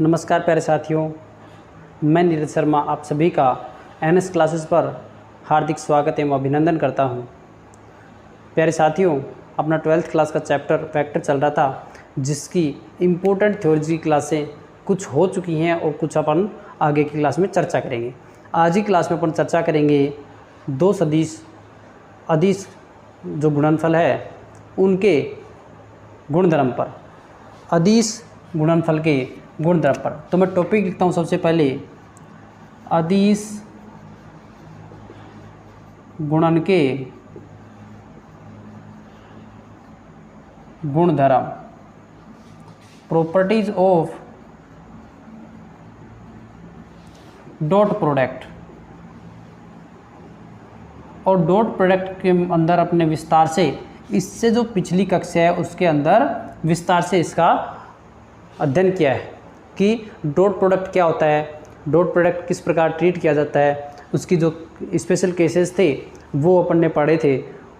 नमस्कार प्यारे साथियों, मैं नीरज शर्मा आप सभी का एनएस क्लासेस पर हार्दिक स्वागत एवं अभिनंदन करता हूं। प्यारे साथियों, अपना 12th क्लास का चैप्टर वेक्टर चल रहा था, जिसकी इम्पोर्टेंट थ्योरी क्लासें कुछ हो चुकी हैं और कुछ अपन आगे की क्लास में चर्चा करेंगे। आज ही क्लास में अपन चर्चा करेंगे दो सदिश अदिश जो गुणनफल है उनके गुणधर्म पर, अदिश गुणनफल के गुणधर्म पर। तो मैं टॉपिक लिखता हूँ सबसे पहले, अदिश गुणन के गुणधर्म, प्रॉपर्टीज ऑफ डॉट प्रोडक्ट। और डॉट प्रोडक्ट के अंदर अपने विस्तार से, इससे जो पिछली कक्षा है उसके अंदर विस्तार से इसका अध्ययन किया है कि डॉट प्रोडक्ट क्या होता है, डॉट प्रोडक्ट किस प्रकार ट्रीट किया जाता है, उसकी जो स्पेशल केसेस थे वो अपन ने पढ़े थे,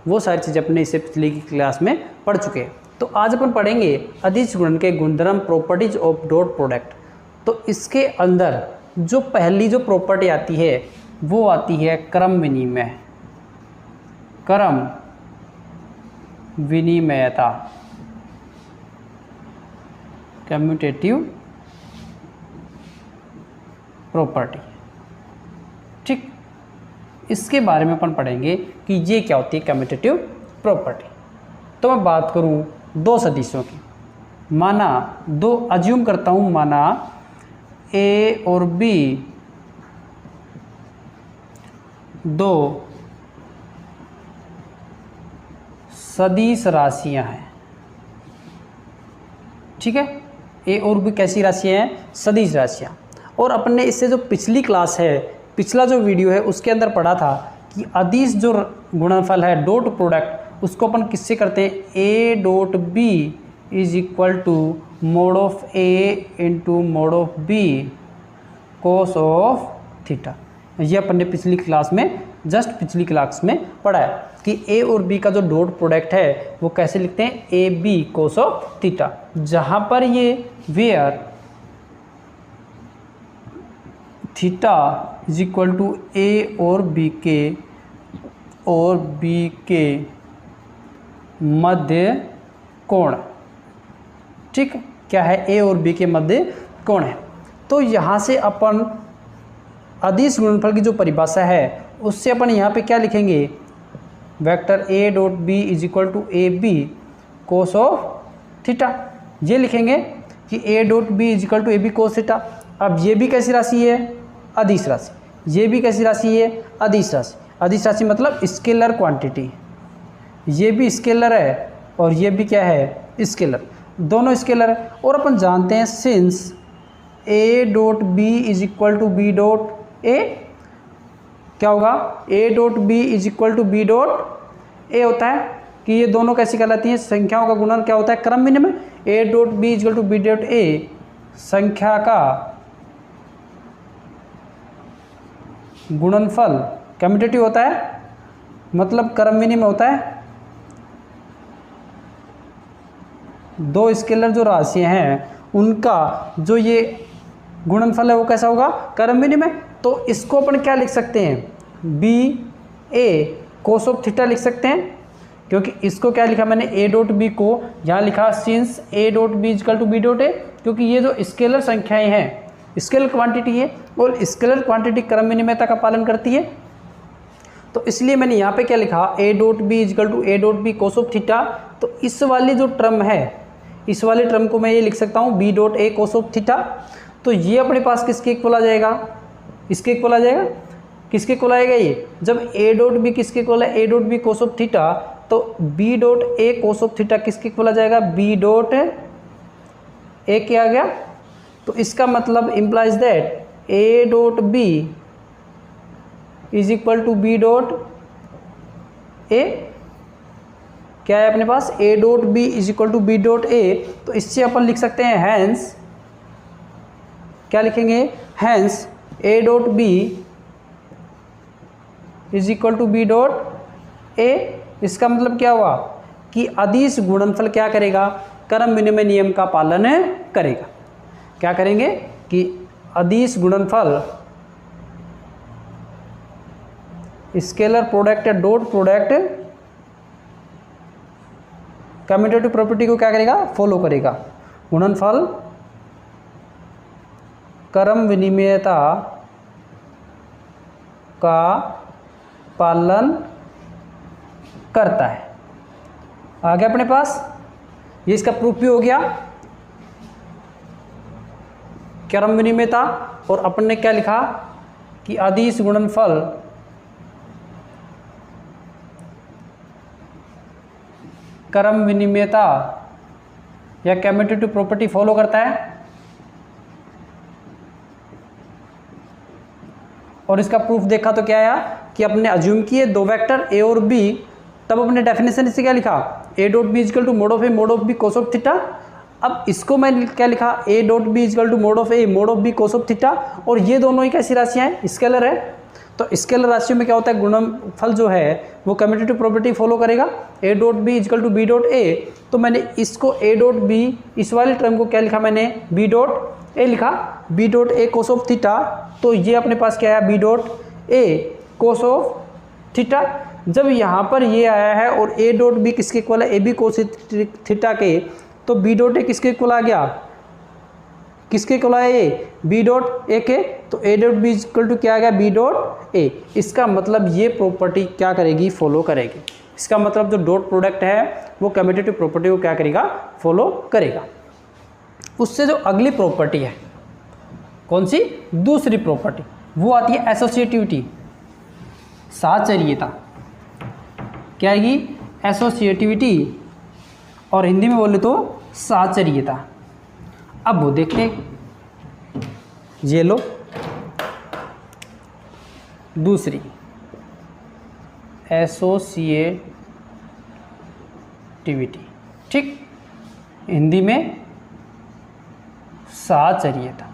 वो सारी चीज़ें अपने इससे पिछली की क्लास में पढ़ चुके हैं। तो आज अपन पढ़ेंगे अदिश गुणन के गुणधर्म, प्रॉपर्टीज ऑफ डॉट प्रोडक्ट। तो इसके अंदर जो पहली जो प्रॉपर्टी आती है वो आती है क्रम विनिमय, क्रम विनिमयता, कम्यूटेटिव प्रॉपर्टी। ठीक, इसके बारे में अपन पढ़ेंगे कि ये क्या होती है कम्यूटेटिव प्रॉपर्टी। तो मैं बात करूं दो सदिशों की, माना दो, अज्यूम करता हूं, माना ए और बी दो सदिश राशियां हैं। ठीक है, ए और बी कैसी राशियां हैं? सदिश राशियां। और अपने इससे जो पिछली क्लास है, पिछला जो वीडियो है उसके अंदर पढ़ा था कि अदिश जो गुणनफल है डॉट प्रोडक्ट, उसको अपन किससे करते हैं? A dot B is equal to mod of A into mod of B cos of theta. ये अपन ने पिछली क्लास में, जस्ट पिछली क्लास में पढ़ा है कि ए और बी का जो डॉट प्रोडक्ट है वो कैसे लिखते हैं? A B cos of theta, जहाँ पर ये where theta is equal to A और बी के मध्य कोण। ठीक, क्या है? ए और बी के मध्य कोण है। तो यहाँ से अपन अदिश गुणनफल की जो परिभाषा है उससे अपन यहाँ पे क्या लिखेंगे? Vector A dot B is equal to A B cos of theta, ये लिखेंगे कि A dot B is equal to A B cos theta. अब ये भी कैसी राशि है? अदिश राशि। ये भी कैसी राशि है? अदिश राशि। अदिश राशि मतलब स्केलर क्वांटिटी, ये भी स्केलर है और ये भी क्या है? स्केलर, दोनों स्केलर है। और अपन जानते हैं since A dot B is equal to B dot A, क्या होगा? A dot B is equal to B dot A होता है कि ये दोनों कैसी कहलाती हैं? संख्याओं का गुणन क्या होता है? क्रम विनिमय। A dot B is equal to B dot A संख्या का गुणनफल कम्यूटेटिव होता है, मतलब क्रम विनिमय होता है। दो स्केलर जो राशियां हैं उनका जो ये गुणनफल है वो कैसा होगा? क्रम विनिमय। तो इसको अपन क्या लिख सकते हैं? B A cos of theta लिख सकते हैं, क्योंकि इसको क्या लिखा मैंने? ए डॉट बी को यहाँ लिखा since A dot B is equal to B dot A, क्योंकि ये जो स्केलर संख्याएं हैं स्केलर क्वांटिटी है और स्केलर क्वांटिटी क्रम विनिमयता का पालन करती है। तो इसलिए मैंने यहाँ पे क्या लिखा? A dot B is equal to A dot B cos of theta. तो इस वाली जो टर्म है, इस वाले टर्म को मैं ये लिख सकता हूँ B dot A cos of theta. तो ये अपने पास किसके इक्वल आ जाएगा? इसके इक्वल आ जाएगा। किसके इक्वल आएगा ये? जब ए डॉट बी किसके इक्वल है? A dot B cos of theta, तो B dot A cos of theta किसके इक्वल आ जाएगा? बी डॉट ए क्या आ गया? तो इसका मतलब implies that A dot B is equal to B dot A. क्या है अपने पास? A dot B is equal to B dot A. तो इससे अपन लिख सकते हैं हैंस, क्या लिखेंगे? Hence A dot B is equal to B dot A. इसका मतलब क्या हुआ कि अदिश गुणनफल क्या करेगा? क्रम विनिमय नियम का पालन करेगा। क्या करेंगे कि अदिश गुणनफल स्केलर प्रोडक्ट या डॉट प्रोडक्ट कम्यूटेटिव प्रॉपर्टी को क्या करेगा, फॉलो करेगा। गुणनफल क्रम विनिमयता का पालन करता है। आ गया अपने पास, ये इसका प्रूफ भी हो गया, क्रम विनिमयता। और अपन ने क्या लिखा कि अदिश गुणनफल क्रम विनिमयता या कम्यूटेटिव प्रॉपर्टी फॉलो करता है। और इसका प्रूफ देखा तो क्या आया कि अपने अज्यूम किए दो वेक्टर ए और बी, तब अपने डेफिनेशन से क्या लिखा, A dot B is equal to mod of A mod of B cos of theta. अब इसको मैं क्या लिखा, A dot B is equal to mod of A mod of B cos of theta. और ये दोनों ही कैसी राशियां हैं, स्केलर है। तो स्केलर राशियों में क्या होता है, गुणनफल जो है वो कम्यूटेटिव प्रॉपर्टी फॉलो करेगा। A dot B is equal to B dot A, तो मैंने इसको ए डॉट बी, इस वाले टर्म को क्या लिखा मैंने, बी डॉट ए लिखा, B dot A cos of theta. तो ये अपने पास क्या है, B dot A cos of theta. जब यहाँ पर ये आया है और ए डॉट बी किसके इक्वल है, ए बी कोस थीटा के, तो बी डॉट ए किसके इक्वल आ गया, किसके इक्वल आया, ए बी डॉट ए के। तो A dot B equal to क्या आ गया, बी डॉट ए। इसका मतलब ये प्रॉपर्टी क्या करेगी, फॉलो करेगी। इसका मतलब जो डॉट प्रोडक्ट है वो कम्यूटेटिव प्रॉपर्टी को क्या करेगा, फॉलो करेगा। उससे जो अगली प्रॉपर्टी है, कौन सी, दूसरी प्रॉपर्टी, वो आती है एसोसिएटिविटी, साहचर्यता। क्या आएगी, एसोसिएटिविटी, और हिंदी में बोले तो साहचर्यता। अब वो देखते, ये लो दूसरी एसोसिएटिविटी, ठीक, हिंदी में साहचर्यता,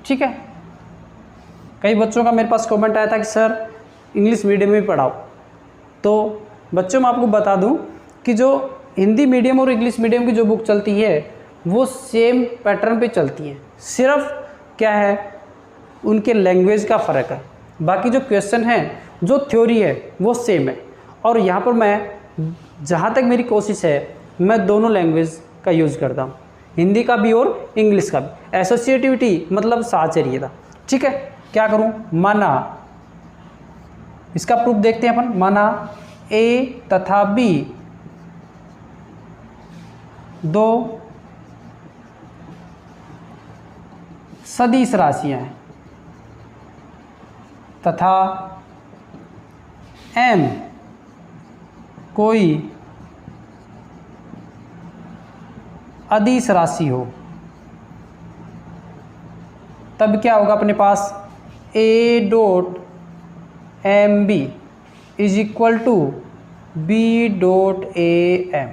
ठीक है। कई बच्चों का मेरे पास कमेंट आया था कि सर इंग्लिश मीडियम में पढ़ाओ। तो बच्चों मैं आपको बता दूं कि जो हिंदी मीडियम और इंग्लिश मीडियम की जो बुक चलती है वो सेम पैटर्न पे चलती है, सिर्फ क्या है उनके लैंग्वेज का फ़र्क है। बाकी जो क्वेश्चन हैं, जो थ्योरी है वो सेम है। और यहाँ पर मैं जहाँ तक मेरी कोशिश है मैं दोनों लैंग्वेज का यूज़ करता हूँ, हिंदी का भी और इंग्लिश का भी। एसोसिएटिविटी मतलब साहचर्यता, ठीक है। क्या करूँ, माना, इसका प्रूफ देखते हैं अपन। माना ए तथा बी दो सदिश राशियां हैं तथा एम कोई अदिश राशि हो, तब क्या होगा अपने पास, A dot M B is equal to B dot A M,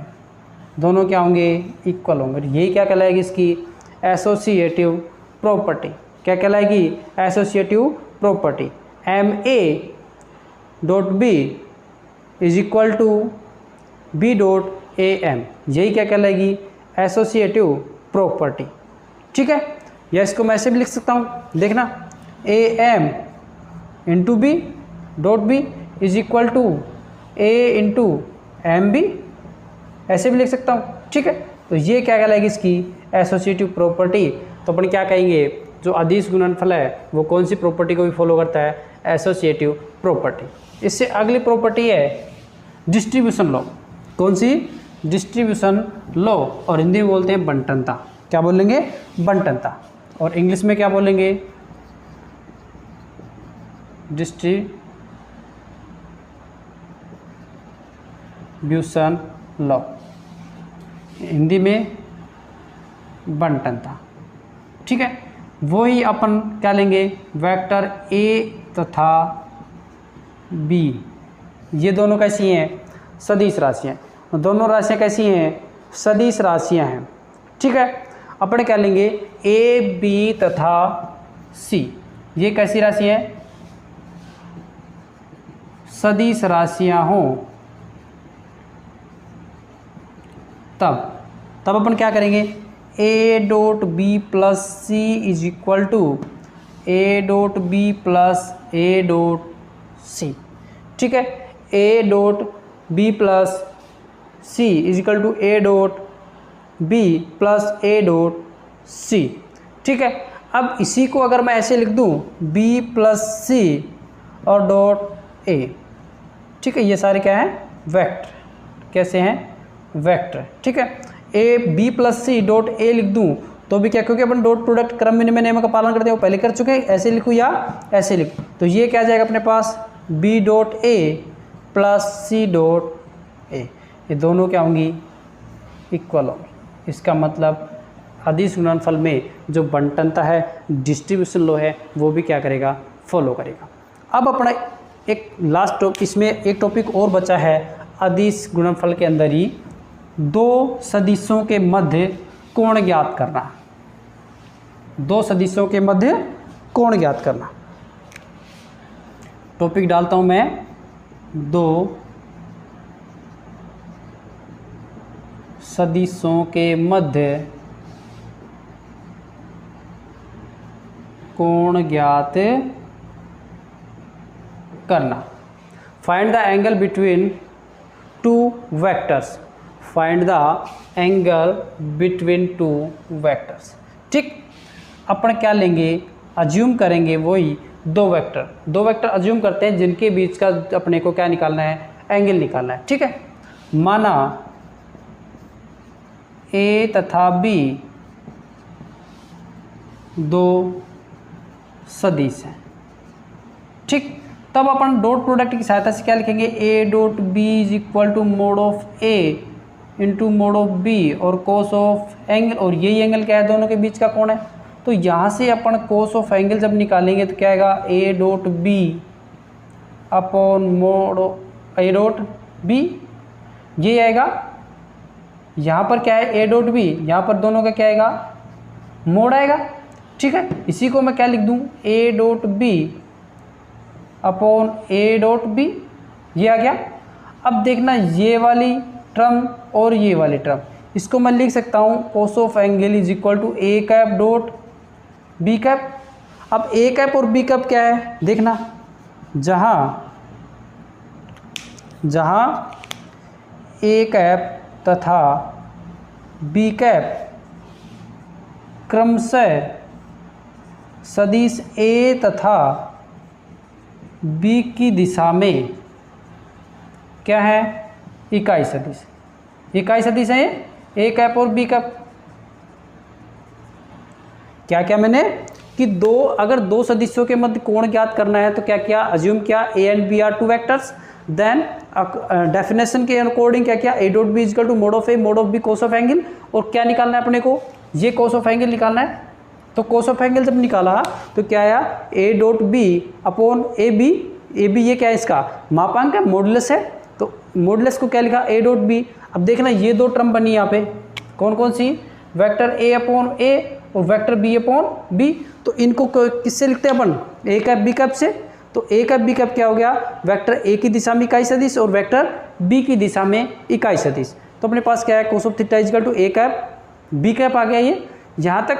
दोनों क्या होंगे, इक्वल होंगे। यही क्या कहलाएगी, इसकी एसोसिएटिव प्रॉपर्टी। क्या कहलाएगी, associative property. M A dot B is equal to B dot A M, यही क्या कहलाएगी, एसोसिएटिव प्रॉपर्टी, ठीक है। या इसको मैं ऐसे भी लिख सकता हूँ, देखना, A M into B dot B is equal to A into M B, ऐसे भी लिख सकता हूँ, ठीक है। तो ये क्या कहलाएगी, इसकी एसोसिएटिव प्रॉपर्टी। तो अपन क्या कहेंगे, जो अदिश गुणनफल है वो कौन सी प्रॉपर्टी को भी फॉलो करता है, एसोसिएटिव प्रॉपर्टी। इससे अगली प्रॉपर्टी है डिस्ट्रीब्यूशन लॉ। कौन सी, डिस्ट्रीब्यूशन लॉ, और हिंदी में बोलते हैं बंटनता। क्या बोलेंगे, बंटनता। और इंग्लिश में क्या बोलेंगे, डिस्ट्रीब्यूशन लॉ, हिंदी में बंटनता, ठीक है। वही अपन क्या लेंगे, वेक्टर ए तथा बी, ये दोनों कैसी हैं, सदिश राशियाँ। दोनों राशियाँ कैसी हैं, सदिश राशियाँ हैं, ठीक है। अपन क्या लेंगे, ए बी तथा सी, ये कैसी राशि है, सदिश राशियाँ हों, तब अपन क्या करेंगे, A dot B plus C is equal to A dot B plus A dot C. ठीक है, A dot B plus C is equal to A dot B plus A dot C. ठीक है, अब इसी को अगर मैं ऐसे लिख दूं बी प्लस सी और डॉट ए। ठीक है, ये सारे क्या हैं, वेक्टर। कैसे हैं, वेक्टर। ठीक है, A B plus C dot A लिख दूं तो भी क्या, क्योंकि अपन डॉट प्रोडक्ट क्रम विनिमय नियम का पालन करते हैं, वो पहले कर चुके हैं। ऐसे लिखूँ या ऐसे लिखूँ तो ये क्या आ जाएगा अपने पास, B dot A plus C dot A. ये दोनों क्या होंगी, इक्वल होंगी। इसका मतलब अदिश गुणनफल में जो बंटनता है, डिस्ट्रीब्यूशन लॉ है, वो भी क्या करेगा, फॉलो करेगा। अब अपना एक लास्ट इसमें एक टॉपिक और बचा है, अदिश गुणनफल के अंदर ही दो सदिशों के मध्य कोण ज्ञात करना। दो सदिशों के मध्य कोण ज्ञात करना। टॉपिक डालता हूं मैं, दो सदिशों के मध्य कोण ज्ञात करना। Find the angle between two vectors. Find the angle between two vectors. ठीक, अपन क्या लेंगे, अज्यूम करेंगे वही दो वेक्टर अज्यूम करते हैं जिनके बीच का अपने को क्या निकालना है, एंगल निकालना है। ठीक है, माना ए तथा बी दो सदिश हैं। ठीक, तब अपन डॉट प्रोडक्ट की सहायता से क्या लिखेंगे, A dot B is equal to mod of A into mod of B और कोस ऑफ एंगल, और यही एंगल क्या है, दोनों के बीच का कोण है। तो यहाँ से अपन कोस ऑफ एंगल जब निकालेंगे तो क्या आएगा, A dot B upon mod A dot B, ये आएगा। यहाँ पर क्या है, ए डॉट बी, यहाँ पर दोनों का क्या आएगा, मोड आएगा। ठीक है, इसी को मैं क्या लिख दूँ, A dot B upon A dot B, ये आ गया। अब देखना ये वाली टर्म और ये वाली टर्म, इसको मैं लिख सकता हूँ cos of angle is equal to A cap dot B cap. अब ए कैप और बी कैप क्या है, देखना, जहाँ ए कैप तथा बी कैप क्रमशः सदिश ए तथा बी की दिशा में क्या है, इकाई सदिश। इकाई सदिश है ए कैप और बी कैप। क्या क्या मैंने कि अगर दो सदिशों के मध्य कोण ज्ञात करना है तो क्या किया, अज्यूम किया A and B are two vectors. Then definition के अकॉर्डिंग क्या किया, A dot B equal to mod of A mod of B cos of angle. और क्या निकालना है अपने को, ये कोस ऑफ एंगल निकालना है। तो कोस ऑफ एंगल जब निकाला तो क्या आया, A dot B upon A B. A B ये क्या है, इसका मापांक है, मॉडुलस है। तो मॉडुलस को क्या लिखा, ए डॉट बी। अब देखना ये दो टर्म बनी यहाँ पे, कौन कौन सी, वेक्टर ए अपॉन ए और वेक्टर बी अपॉन बी। तो इनको किससे लिखते हैं अपन, ए कैप बी कैप से। तो ए कैप बी कैप क्या हो गया, वेक्टर ए की दिशा में इकाई सदिश और वेक्टर बी की दिशा में इकाई सदिश। तो अपने पास क्या है, cos of theta equal to A cap B cap आ गया। ये यहाँ तक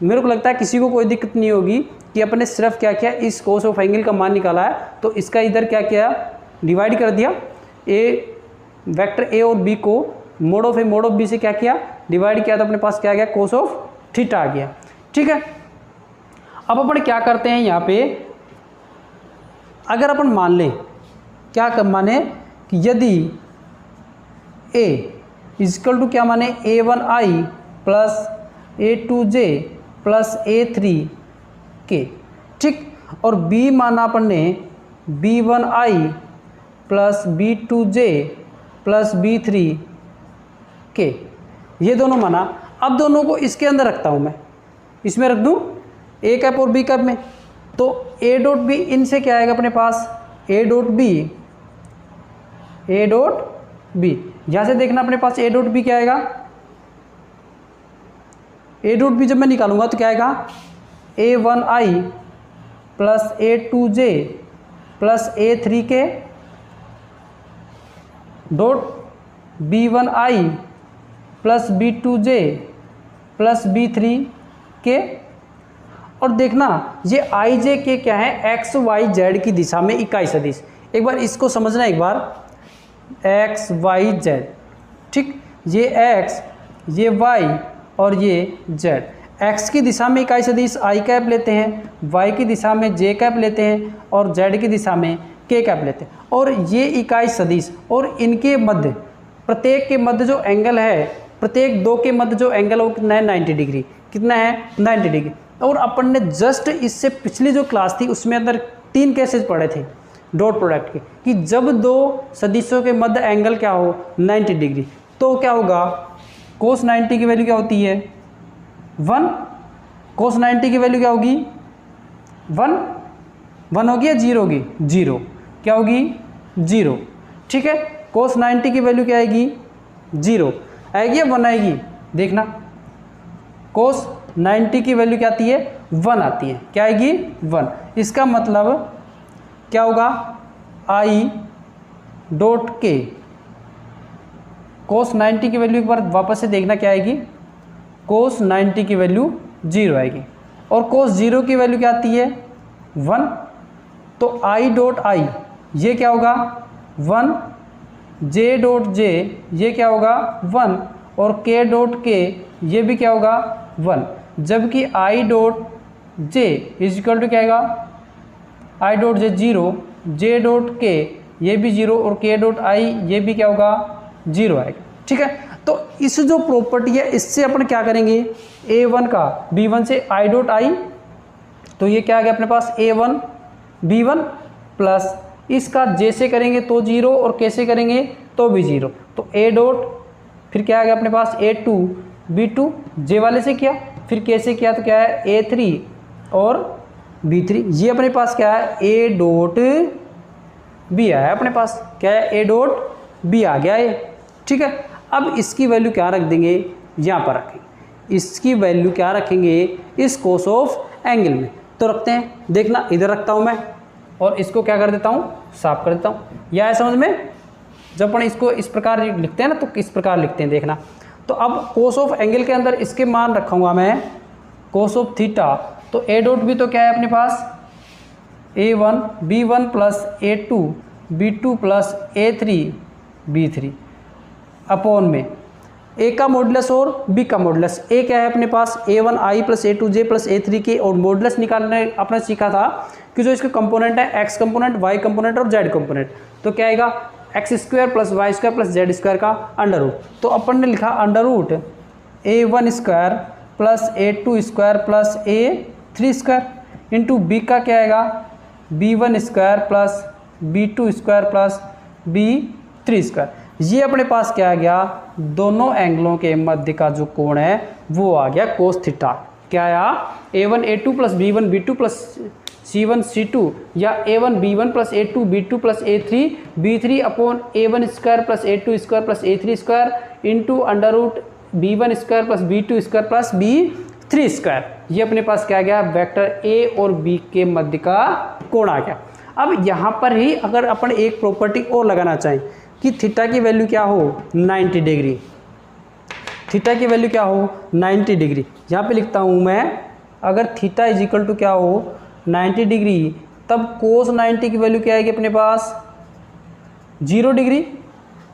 मेरे को लगता है किसी को कोई दिक्कत नहीं होगी कि अपने सिर्फ क्या किया, इस कोस ऑफ एंगल का मान निकाला है तो इसका इधर क्या किया, डिवाइड कर दिया। ए वेक्टर ए और बी को mod of A mod of B से क्या किया, डिवाइड किया। तो अपने पास क्या आ गया, कोस ऑफ थीटा आ गया। ठीक है, अब अपन क्या करते हैं यहाँ पे, अगर अपन मान लें, क्या कर माने कि यदि ए इक्वल टू क्या माने, A one I plus A two J plus A three K. ठीक, और बी माना अपन ने B one I plus B two J plus B three K, ये दोनों माना। अब दोनों को इसके अंदर रखता हूँ मैं, इसमें रख दूँ ए कैप और बी कैप में। तो ए डॉट बी इनसे क्या आएगा अपने पास, ए डॉट बी यहाँ से देखना अपने पास ए डॉट बी क्या आएगा, ए डॉट बी जब मैं निकालूंगा तो क्या आएगा, A one I plus A two J plus A three K dot B one I plus B two J plus B3 K. और देखना ये आई जे के क्या है, एक्स वाई जेड की दिशा में इकाई सदिश। एक बार इसको समझना, एक बार एक्स वाई जेड, ठीक, ये एक्स, ये वाई और ये जेड। एक्स की दिशा में इकाई सदिश आई कैप लेते हैं, वाई की दिशा में जे कैप लेते हैं और जेड की दिशा में के कैप लेते हैं। और ये इकाई सदिश और इनके मध्य, प्रत्येक के मध्य जो एंगल है, प्रत्येक दो के मध्य जो एंगल है वो कितना है, 90 डिग्री। कितना है, 90 डिग्री। और अपन ने जस्ट इससे पिछली जो क्लास थी उसमें अंदर 3 केसेस पढ़े थे डॉट प्रोडक्ट के, कि जब दो सदिशों के मध्य एंगल क्या हो, 90 डिग्री, तो क्या होगा, कोस 90 की वैल्यू क्या होती है, 1। कोस 90 की वैल्यू क्या होगी, 1 होगी या 0 होगी, 0। क्या होगी, 0। ठीक है, कोस 90 की वैल्यू क्या आएगी, 0 आएगी या 1 आएगी, देखना। कोस 90 की वैल्यू क्या आती है, 1 आती है। क्या आएगी, 1। इसका मतलब क्या होगा, आई डॉट के कोस 90 की वैल्यू एक बार वापस से देखना क्या आएगी, कोस 90 की वैल्यू 0 आएगी। और कोस 0 की वैल्यू क्या आती है, 1। तो आई डॉट आई ये क्या होगा, 1। जे डॉट जे ये क्या होगा, 1। और के डॉट के ये भी क्या होगा, 1। जबकि I dot J is equal to क्या आएगा, आई डॉट जे 0, जे डॉट के ये भी 0 और के डॉट आई ये भी क्या होगा, 0 आएगा। ठीक है, तो इस जो प्रॉपर्टी है इससे अपन क्या करेंगे, A1 का B1 से आई डॉट आई, तो ये क्या आ गया अपने पास, A1 B1 प्लस इसका J से करेंगे तो 0 और K से करेंगे तो भी 0, तो A डॉट फिर क्या आ गया अपने पास, A2 B2, J वाले से किया, फिर K से किया तो क्या है, A3 और B3। ये अपने पास क्या है, A डॉट B आया अपने पास, क्या है, A डॉट B आ गया ये। ठीक है, अब इसकी वैल्यू क्या रख देंगे, यहाँ पर रखेंगे। इसकी वैल्यू क्या रखेंगे, इस कोस ऑफ एंगल में, तो रखते हैं। देखना इधर रखता हूँ मैं और इसको क्या कर देता हूँ, साफ कर देता हूँ। यह है समझ में, जब अपन इसको इस प्रकार लिखते हैं ना तो किस प्रकार लिखते हैं देखना। तो अब कोस ऑफ एंगल के अंदर इसके मान रखूँगा मैं, कोस ऑफ थीटा, तो ए डॉट भी तो क्या है अपने पास, A1 B1 plus A2 B2 plus A3 B3 upon में ए का मॉडुलस और बी का मॉडुलस। ए क्या है अपने पास, A1 I plus A2 J plus A3 के, और मॉडुलस निकालने आपने सीखा था कि जो इसके कंपोनेंट है x कंपोनेंट, y कंपोनेंट और z कंपोनेंट, तो क्या आएगा, x square plus y square plus z square का अंडर रूट। तो अपन ने लिखा अंडर रूट A1 square plus A2 square plus A3 square into B का क्या आएगा, B1 square plus B2 square plus B3 square. ये अपने पास क्या आ गया, दोनों एंगलों के मध्य का जो कोण है वो आ गया कोस थीटा। क्या आया, A1 A2 plus B1 B2 plus C1 C2, या A1 B1 plus A2 B2 plus A3 B3 upon A1 square plus A2 square plus A3 square into under root B1 square plus B2 square plus B3 square. ये अपने पास क्या आ गया, vector A और B के मध्य का कोण आ गया। अब यहाँ पर ही अगर अपन एक प्रॉपर्टी और लगाना चाहें कि थीटा की वैल्यू क्या हो, 90 डिग्री, थीटा की वैल्यू क्या हो, 90 डिग्री। यहाँ पे लिखता हूँ मैं, अगर थीटा इज इक्वल टू क्या हो, 90 डिग्री, तब कोस 90 की वैल्यू क्या आएगी अपने पास, 0 डिग्री,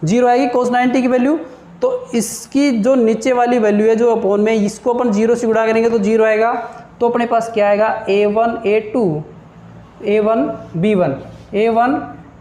0 आएगी कोस 90 की वैल्यू। तो इसकी जो नीचे वाली वैल्यू है जो अपॉन में, इसको अपन 0 से गुणा करेंगे तो 0 आएगा। तो अपने पास क्या आएगा, A1 A2 A1 B1 A1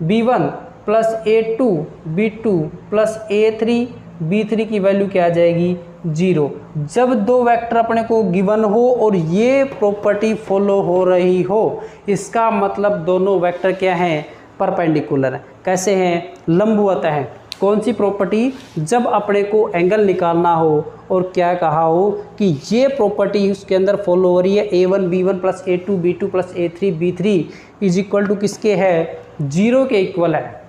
B1 plus A2 B2 plus A3 B3 की वैल्यू क्या आ जाएगी, 0। जब दो वेक्टर अपने को गिवन हो और ये प्रॉपर्टी फॉलो हो रही हो, इसका मतलब दोनों वेक्टर क्या हैं, परपेंडिकुलर है। कैसे हैं, लंबवत है। कौन सी प्रॉपर्टी, जब अपने को एंगल निकालना हो और क्या कहा हो कि ये प्रॉपर्टी उसके अंदर फॉलो हो रही है, A1 B1 plus A2 B2 plus A3 B3 is equal to किसके है, 0 के इक्वल है,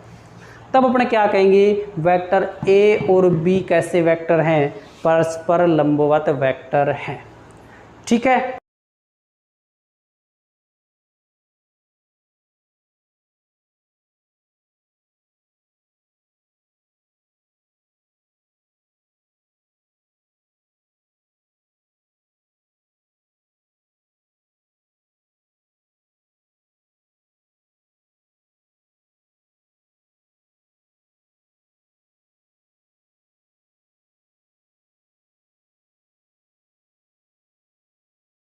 तब अपने क्या कहेंगे, वेक्टर A और B कैसे वेक्टर हैं, परस्पर लंबवत वेक्टर हैं। ठीक है।